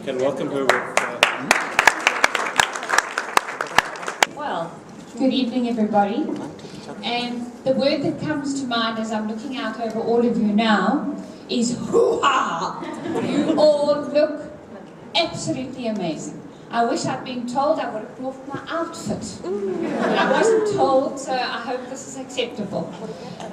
can welcome her with... Well, good evening everybody. And the word that comes to mind as I'm looking out over all of you now is hoo-ha! You all look absolutely amazing. I wish I'd been told. I would have brought my outfit. But I wasn't told, so I hope this is acceptable.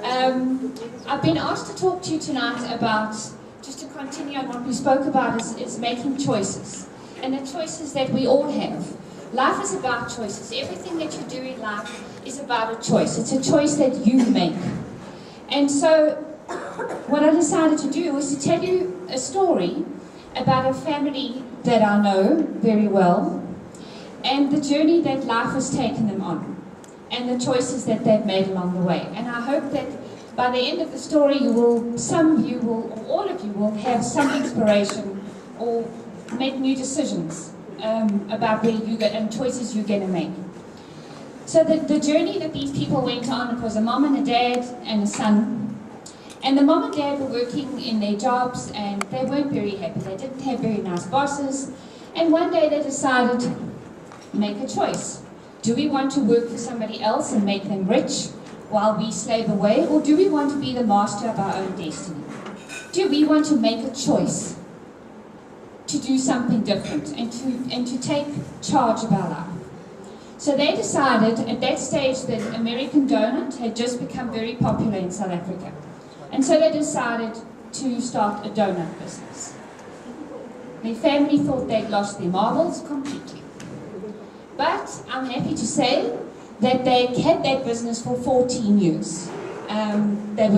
I've been asked to talk to you tonight about, just to continue on what we spoke about, is making choices. And the choices that we all have. Life is about choices. Everything that you do in life is about a choice. It's a choice that you make. And so, what I decided to do was to tell you a story about a family that I know very well, and the journey that life has taken them on, and the choices that they've made along the way. And I hope that by the end of the story, some of you will, or all of you will have some inspiration or make new decisions about where you go and choices you're going to make. So the journey that these people went on, it was a mom and a dad and a son. And the mom and dad were working in their jobs and they weren't very happy. They didn't have very nice bosses. And one day they decided to make a choice. Do we want to work for somebody else and make them rich while we slave away? Or do we want to be the master of our own destiny? Do we want to make a choice to do something different and to take charge of our life? So they decided, at that stage, that American donut had just become very popular in South Africa. And so they decided to start a donut business. Their family thought they'd lost their marbles completely. But I'm happy to say that they had that business for 14 years. There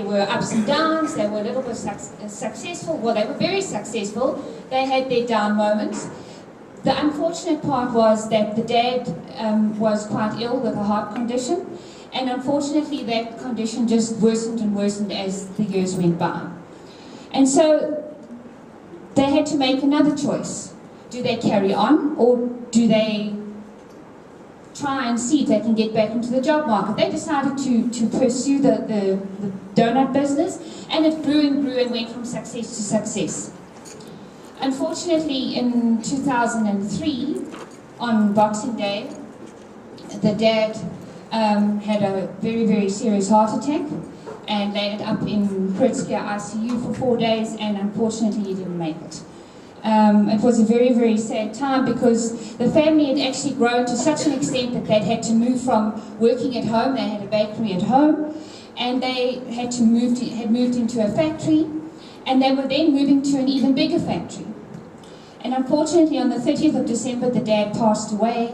were ups and downs, they were a little bit successful. Well, they were very successful. They had their down moments. The unfortunate part was that the dad was quite ill with a heart condition. And unfortunately, that condition just worsened and worsened as the years went by. And so they had to make another choice. Do they carry on, or do they try and see if they can get back into the job market? They decided to pursue the donut business, and it grew and went from success to success. Unfortunately, in 2003, on Boxing Day, the dad had a very, very serious heart attack and laid up in critical care ICU for 4 days, and unfortunately he didn't make it. It was a very, very sad time because the family had actually grown to such an extent that they'd had to move from working at home. They had a bakery at home, and they had moved into a factory, and they were then moving to an even bigger factory. And unfortunately, on the 30th of December, the dad passed away,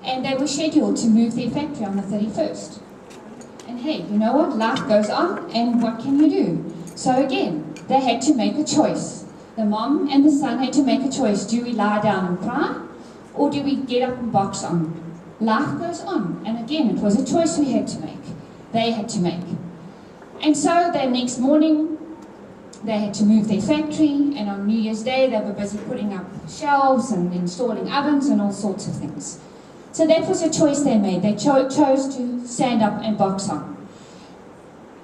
and they were scheduled to move their factory on the 31st. And hey, you know what? Life goes on, and what can you do? So again, they had to make a choice. The mom and the son had to make a choice. Do we lie down and cry, or do we get up and box on? Life goes on, and again, it was a choice we had to make. They had to make. And so the next morning, they had to move their factory, and on New Year's Day, they were busy putting up shelves and installing ovens and all sorts of things. So that was a choice they made. They chose to stand up and box on.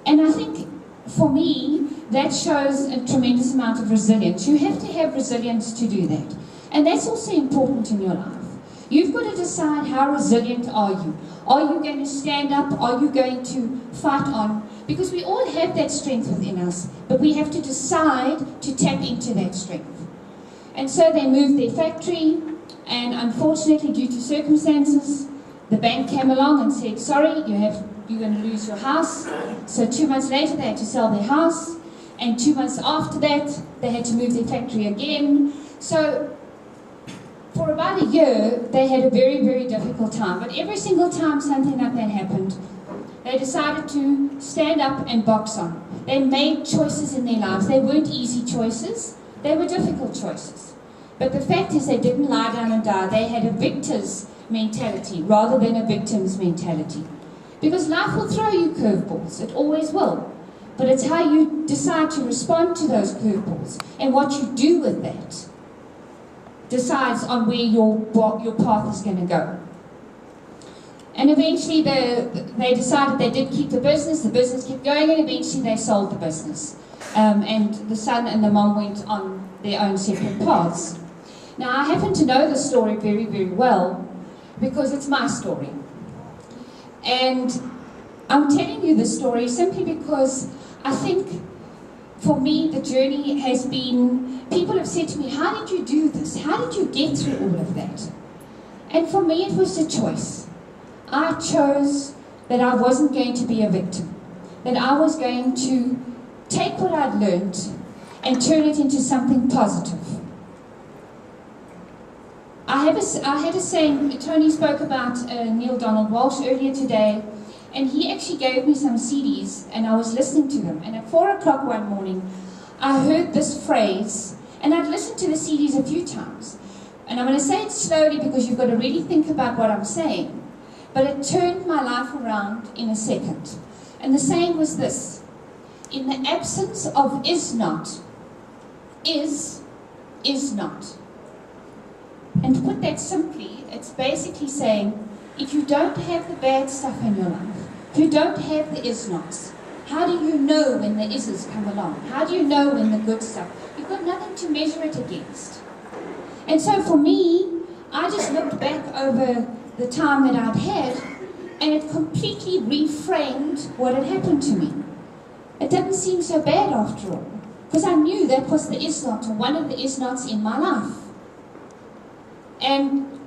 And I think, for me, that shows a tremendous amount of resilience. You have to have resilience to do that. And that's also important in your life. You've got to decide, how resilient are you? Are you going to stand up? Are you going to fight on? Because we all have that strength within us, but we have to decide to tap into that strength. And so they moved their factory, and unfortunately, due to circumstances, the bank came along and said, sorry, you're going to lose your house. So 2 months later, they had to sell their house. And 2 months after that, they had to move their factory again. So for about a year, they had a very, very difficult time. But every single time something like that happened, they decided to stand up and box on. They made choices in their lives. They weren't easy choices. They were difficult choices. But the fact is, they didn't lie down and die. They had a victor's mentality rather than a victim's mentality. Because life will throw you curveballs. It always will. But it's how you decide to respond to those curveballs and what you do with that decides on where your path is going to go. And eventually they decided they did keep the business kept going, and eventually they sold the business. And the son and the mom went on their own separate paths. Now, I happen to know the story very, very well because it's my story. And I'm telling you this story simply because I think for me the journey has been, people have said to me, how did you do this? How did you get through all of that? And for me it was a choice. I chose that I wasn't going to be a victim, that I was going to take what I'd learned and turn it into something positive. I had a saying, Tony spoke about Neil Donald Walsh earlier today, and he actually gave me some CDs and I was listening to them, and at 4 o'clock one morning I heard this phrase, and I'd listened to the CDs a few times, and I'm going to say it slowly because you've got to really think about what I'm saying, but it turned my life around in a second. And the saying was this: in the absence of is not, is not. And to put that simply, it's basically saying, if you don't have the bad stuff in your life, if you don't have the is-nots, how do you know when the is's come along? How do you know when the good stuff? You've got nothing to measure it against. And so for me, I just looked back over the time that I'd had, and it completely reframed what had happened to me. It didn't seem so bad after all, because I knew that was the is-not, or one of the is-nots in my life. And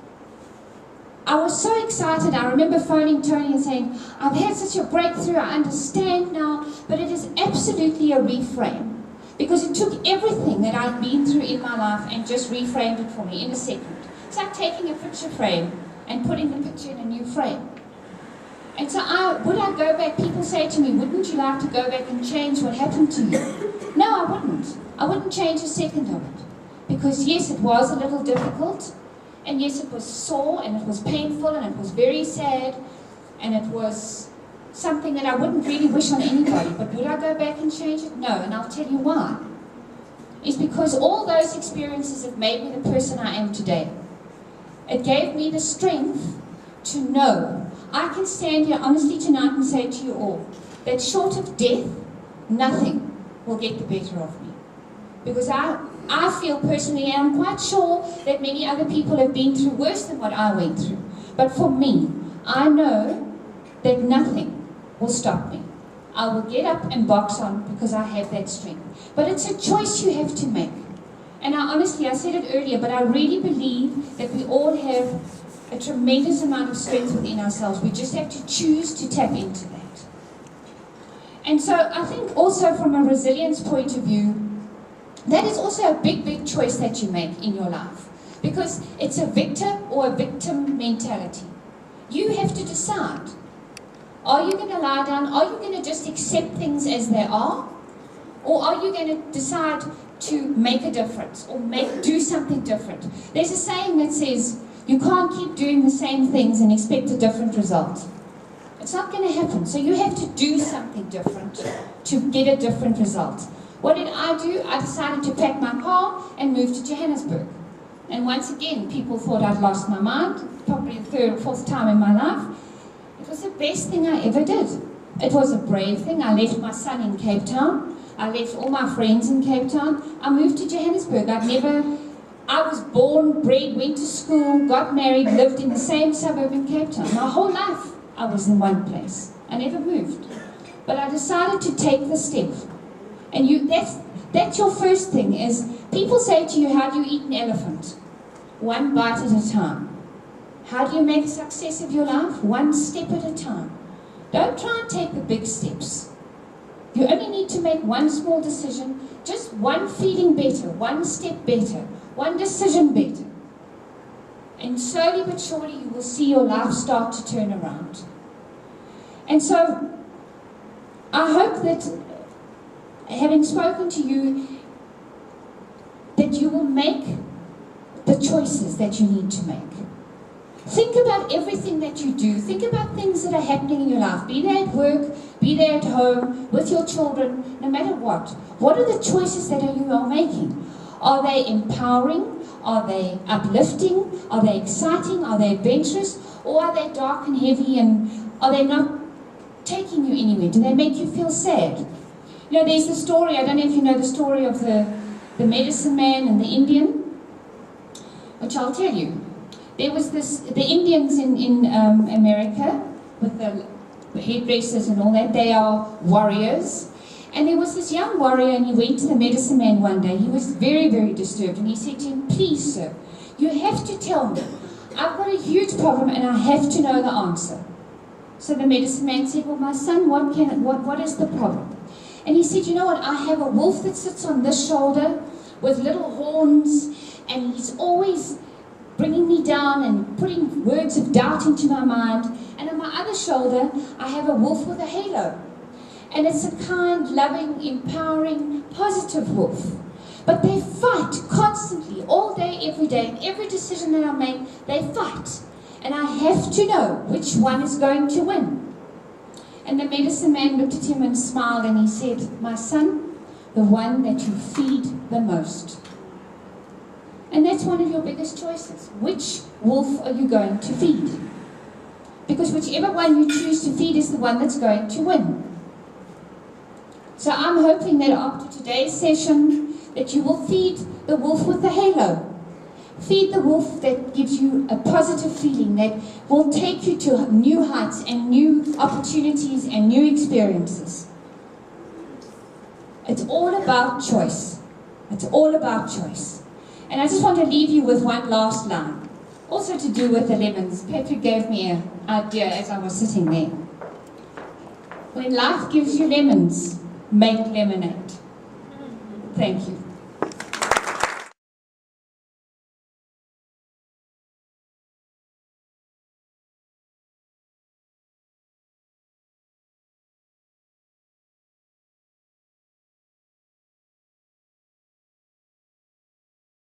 I was so excited. I remember phoning Tony and saying, I've had such a breakthrough, I understand now, but it is absolutely a reframe. Because it took everything that I'd been through in my life and just reframed it for me in a second. It's like taking a picture frame and putting the picture in a new frame. And so would I go back? People say to me, wouldn't you like to go back and change what happened to you? No, I wouldn't. I wouldn't change a second of it. Because yes, it was a little difficult. And yes, it was sore, and it was painful, and it was very sad, and it was something that I wouldn't really wish on anybody. But would I go back and change it? No, and I'll tell you why. It's because all those experiences have made me the person I am today. It gave me the strength to know. I can stand here honestly tonight and say to you all that short of death, nothing will get the better of me. Because I feel personally, and I'm quite sure that many other people have been through worse than what I went through. But for me, I know that nothing will stop me. I will get up and box on because I have that strength. But it's a choice you have to make. And I said it earlier, but I really believe that we all have a tremendous amount of strength within ourselves. We just have to choose to tap into that. And so I think also from a resilience point of view, that is also a big, big choice that you make in your life. Because it's a victor or a victim mentality. You have to decide. Are you going to lie down? Are you going to just accept things as they are? Or are you going to decide to make a difference or do something different? There's a saying that says, you can't keep doing the same things and expect a different result. It's not going to happen. So you have to do something different to get a different result. What did I do? I decided to pack my car and move to Johannesburg. And once again, people thought I'd lost my mind, probably the third or fourth time in my life. It was the best thing I ever did. It was a brave thing. I left my son in Cape Town. I left all my friends in Cape Town. I moved to Johannesburg. I was born, bred, went to school, got married, lived in the same suburb in Cape Town. My whole life I was in one place. I never moved. But I decided to take the step. And that's your first thing, is people say to you, how do you eat an elephant? One bite at a time. How do you make a success of your life? One step at a time. Don't try and take the big steps. You only need to make one small decision, just one feeling better, one step better, one decision better. And slowly but surely you will see your life start to turn around. And so, I hope that having spoken to you, that you will make the choices that you need to make. Think about everything that you do. Think about things that are happening in your life. Be they at work, be they at home, with your children, no matter what. What are the choices that you are making? Are they empowering? Are they uplifting? Are they exciting? Are they adventurous? Or are they dark and heavy, and are they not taking you anywhere? Do they make you feel sad? You know, there's the story, I don't know if you know the story of the medicine man and the Indian. which I'll tell you. There was the Indians in America, with the hairdressers and all that, they are warriors. And there was this young warrior, and he went to the medicine man one day. He was very, very disturbed, and he said to him, "Please, sir, you have to tell me. I've got a huge problem, and I have to know the answer." So the medicine man said, "Well, my son, what is the problem?" And he said, "You know what, I have a wolf that sits on this shoulder with little horns, and he's always bringing me down and putting words of doubt into my mind. And on my other shoulder, I have a wolf with a halo. And it's a kind, loving, empowering, positive wolf. But they fight constantly, all day, every day, and every decision that I make, they fight. And I have to know which one is going to win." And the medicine man looked at him and smiled, and he said, "My son, the one that you feed the most." And that's one of your biggest choices. Which wolf are you going to feed? Because whichever one you choose to feed is the one that's going to win. So I'm hoping that after today's session, that you will feed the wolf with the halo. Feed the wolf that gives you a positive feeling, that will take you to new heights and new opportunities and new experiences. It's all about choice. It's all about choice. And I just want to leave you with one last line, also to do with the lemons. Patrick gave me an idea as I was sitting there. When life gives you lemons, make lemonade. Thank you.